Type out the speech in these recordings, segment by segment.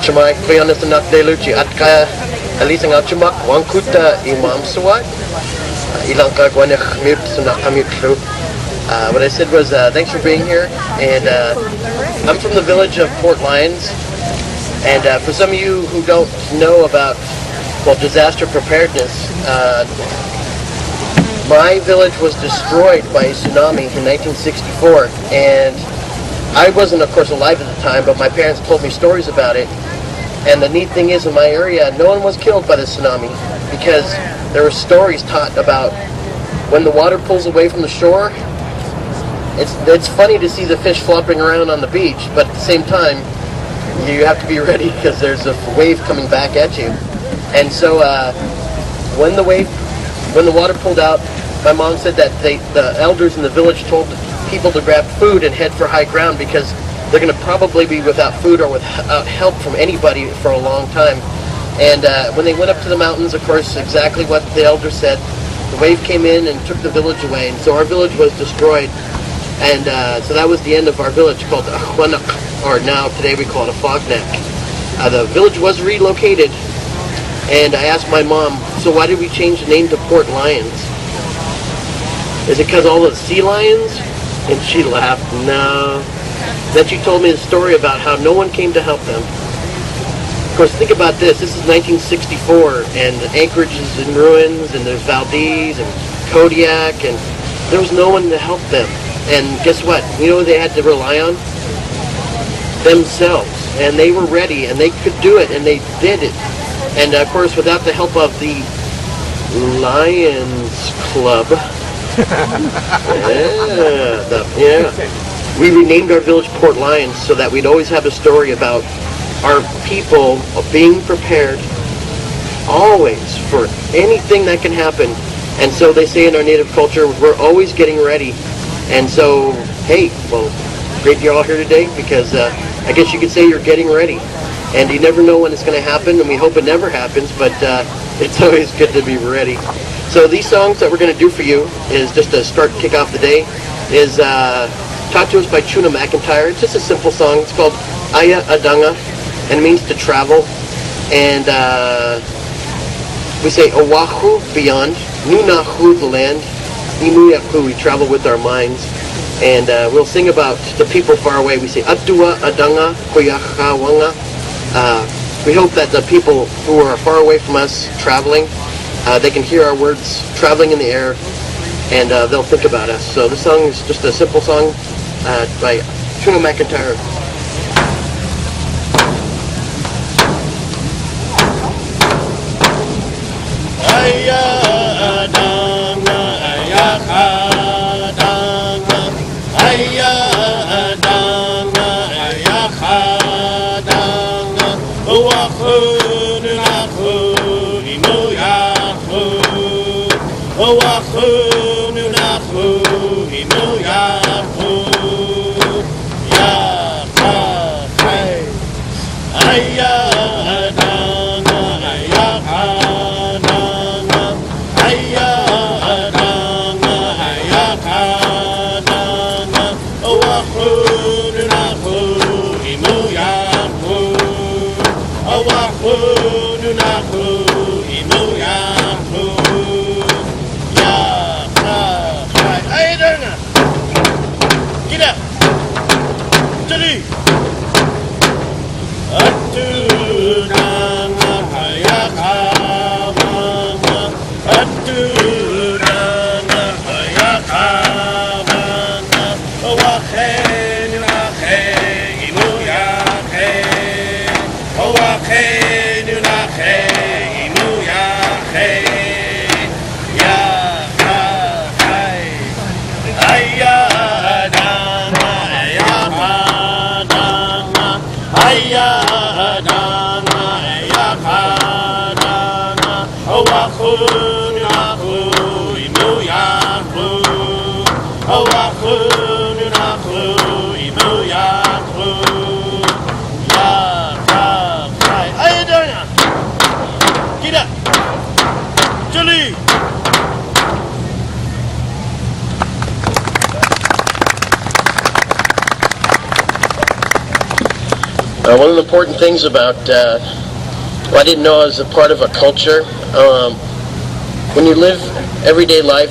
Chumai Kuyanis and Deluchi Atka Alisang Alchumak, Wankuta Imam Suwat, Ilanka Gwanech Mute Sunakamutru. What I said was thanks for being here, and I'm from the village of Port Lions, and for some of you who don't know about disaster preparedness, my village was destroyed by a tsunami in 1964, and I wasn't, of course, alive at the time, but my parents told me stories about it. And the neat thing is, in my area, no one was killed by the tsunami because there were stories taught about when the water pulls away from the shore. It's funny to see the fish flopping around on the beach, but at the same time, you have to be ready because there's a wave coming back at you. And so when the water pulled out, my mom said that the elders in the village told people to grab food and head for high ground because they're going to probably be without food or without help from anybody for a long time. And when they went up to the mountains, of course, exactly what the elders said, the wave came in and took the village away. And so our village was destroyed. And so that was the end of our village, called Ahwanak, or now today we call it a Fogneck. The village was relocated, and I asked my mom, so why did we change the name to Port Lions? Is it because all the sea lions? And she laughed, no. Then she told me the story about how no one came to help them. Of course, think about this. This is 1964, and Anchorage is in ruins, and there's Valdez and Kodiak, and there was no one to help them. And guess what? You know what they had to rely on? Themselves. And they were ready, and they could do it, and they did it. And of course, without the help of the Lions Club, we renamed our village Port Lions so that we'd always have a story about our people being prepared always for anything that can happen. And so they say in our native culture, we're always getting ready. And so, hey, well, great you're all here today because I guess you could say you're getting ready. And you never know when it's going to happen, and we hope it never happens, but it's always good to be ready. So these songs that we're going to do for you is just to start, kick off the day, is taught to us by Chuna McIntyre. It's just a simple song. It's called Aya Adanga, and it means to travel. And we say Oahu, beyond, Nunahu, the land, Inuyaku, we travel with our minds. And we'll sing about the people far away. We say Atua Adanga, Koyakawanga. We hope that the people who are far away from us traveling, they can hear our words traveling in the air, and they'll think about us. So this song is just a simple song by Chuna McIntyre. One of the important things about, well, I didn't know I was a part of a culture. When you live everyday life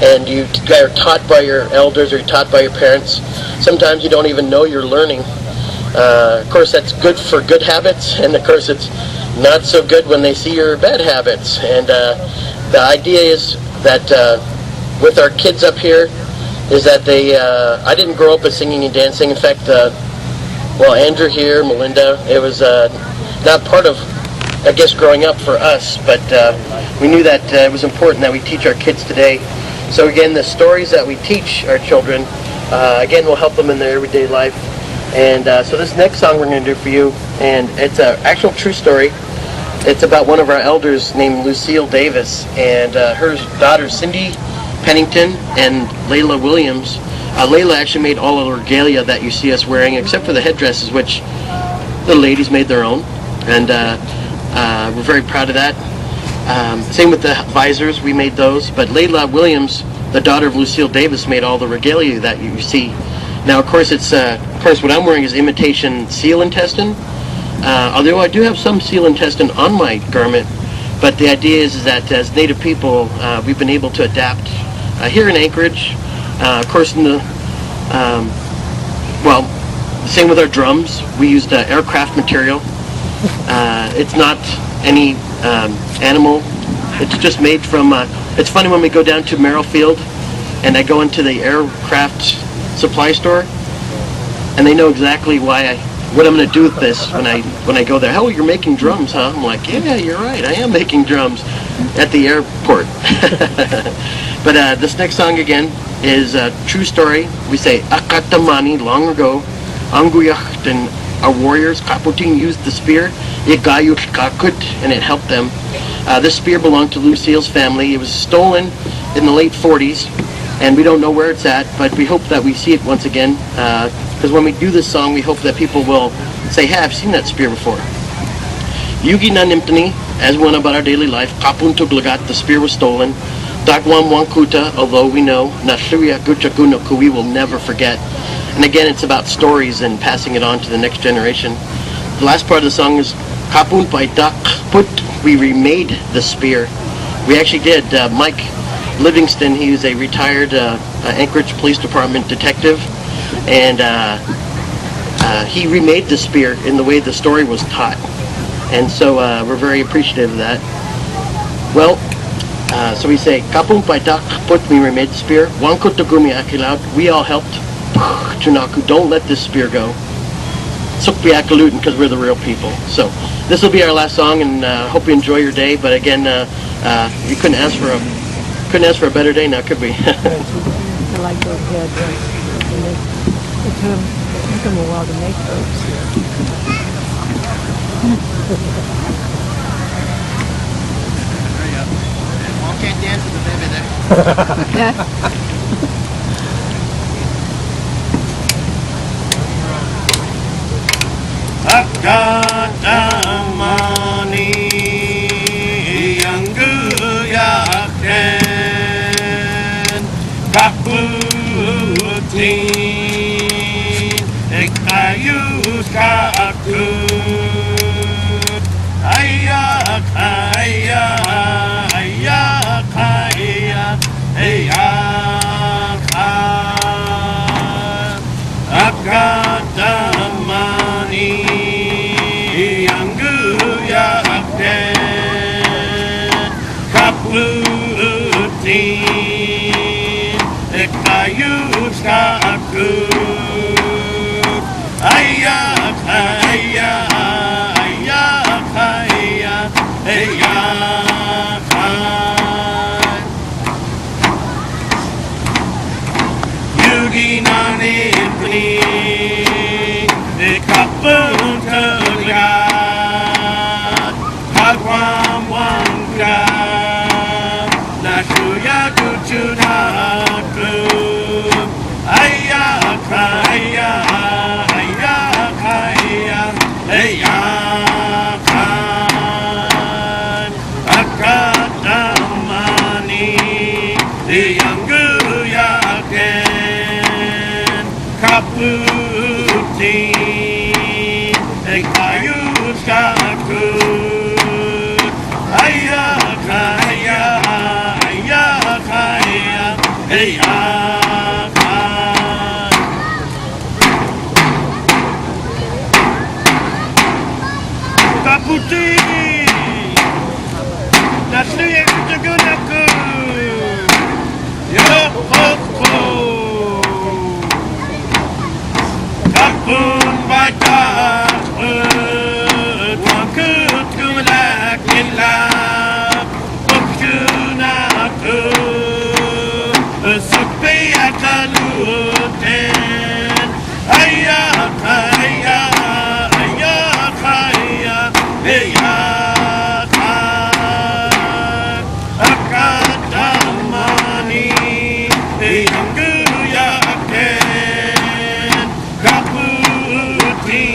and you are taught by your elders or you're taught by your parents, sometimes you don't even know you're learning. Of course, that's good for good habits, and of course, it's not so good when they see your bad habits. And the idea is that with our kids up here, is that I didn't grow up with singing and dancing. In fact, well, Andrew here, Melinda, it was not part of, I guess, growing up for us, but we knew that it was important that we teach our kids today. So again, the stories that we teach our children, again, will help them in their everyday life. And so this next song we're going to do for you, and it's an actual true story. It's about one of our elders named Lucille Davis, and her daughter Cindy Pennington and Layla Williams. Layla actually made all of the regalia that you see us wearing, except for the headdresses, which the ladies made their own, and we're very proud of that. Same with the visors, we made those, but Layla Williams, the daughter of Lucille Davis, made all the regalia that you see. Now, of course, what I'm wearing is imitation seal intestine, although I do have some seal intestine on my garment, but the idea is that as Native people, we've been able to adapt here in Anchorage. Of course, in the well, same with our drums. We used aircraft material. It's not any animal. It's just made from. It's funny when we go down to Merrillfield, and I go into the aircraft supply store, and they know exactly what I'm going to do with this when I go there. Oh, you're making drums, huh? I'm like, yeah, you're right. I am making drums at the airport. But this next song again is a true story. We say Akatamani, long ago, Anguyach, and our warriors, Kaputin, used the spear, Igayut Kakut, and it helped them. This spear belonged to Lucille's family. It was stolen in the late 40s, and we don't know where it's at, but we hope that we see it once again, because when we do this song, we hope that people will say, hey, I've seen that spear before. Yugi na Nimtani, as one about our daily life, Kapun Tuglagat, the spear was stolen. Dagwam Wankuta, although we know, Nashuya Guchagunoku, we will never forget. And again, it's about stories and passing it on to the next generation. The last part of the song is Kapun by Dak Put, we remade the spear. We actually did. Mike Livingston, he was a retired Anchorage Police Department detective, and he remade the spear in the way the story was taught. And so we're very appreciative of that. Well, so we say, Kapung Paitak Put, we remade the spear. Wankutagumi Akilaut, we all helped. Chunaku, don't let this spear go. Sukpi Akalutin, because we're the real people. So this will be our last song, and hope you enjoy your day. But again, you couldn't ask for a better day now, could we? I like those headdresses. It took them a while to make those. Can't dance with the baby there. Akatamani Yangu Yaken Kaputin Ekayus Kakut Ayak Ayak Ayak Ayak Ayak Akatamani Yangu Yaken Kaputin Ekayus Kakut Ayak Ayak Ayak Ayak Ayak Yugi Nani Pni Kapun Tuglat Hagwam Wangam Nashuya Kuchunaku Ayak Ayak Ayak Ayak Ayak Akatamani Yangu Yaken Kaputin kayu skaku aya kaya hey kaputi nasli kutugunaku yo ho ho kapun baca takut kumlak ilap opkunaku supaya kaluten ayah kaya hey akadamani hey yaken kaputin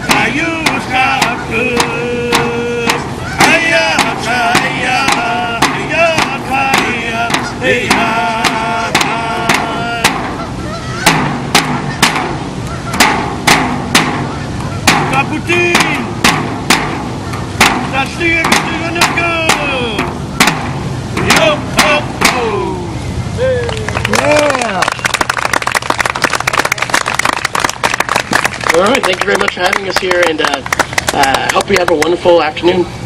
kayu skakus ayah kaya hey kaputin that's the end of the go yo ho ho Yeah. All right, thank you very much for having us here, and I hope you have a wonderful afternoon.